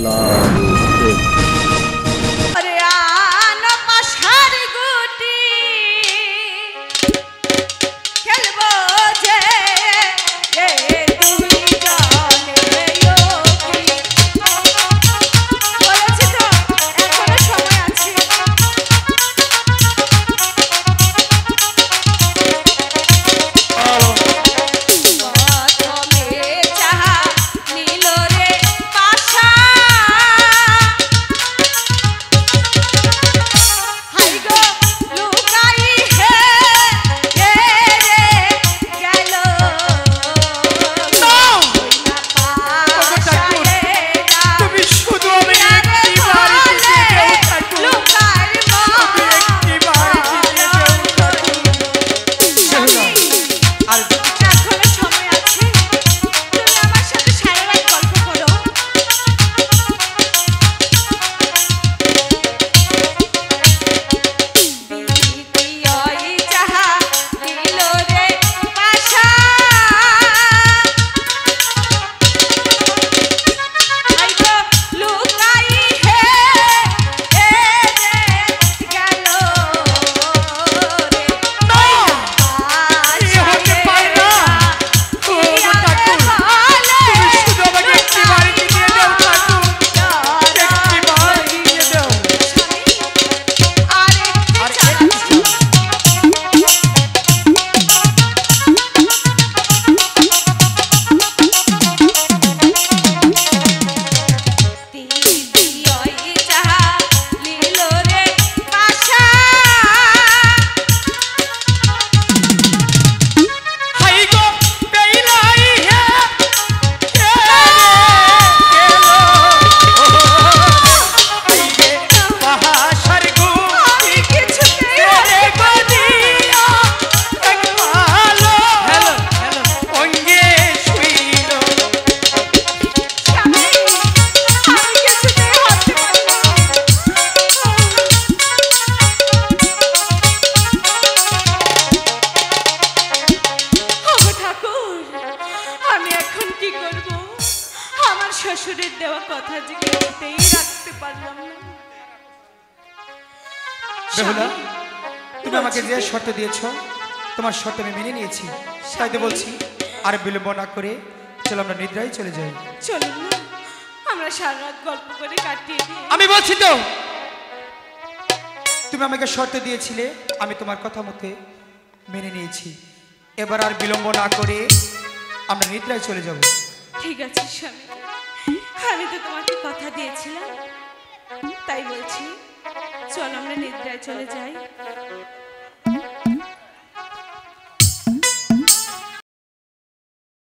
বাংলাদেশ। শ্বশুরের দেওয়া কথা যে কিছুতেই রাখতে পারলাম না। বেহুলা, তুমি আমাকে যে শর্ত দিয়েছো তোমার শর্ত আমি মেনে নিয়েছি, তাই তো বলছি আর বিলম্ব না করে চলো আমরা নিদ্রায় চলে যাই। চলুন না, আমরা সারা রাত গল্প করে কাটিয়ে দিই। আমি বলছি তো, তুমি আমাকে শর্ত দিয়েছিলে, আমি তোমার কথা মতে মেনে নিয়েছি। এবার আর বিলম্ব না করে আমরা নিদ্রায় চলে যাব। ঠিক আছে স্বামী, আমি তো তোমাকে কথা দিয়েছিলাম, তাই বলছি চল আমরা নিদ্রায় চলে যাই।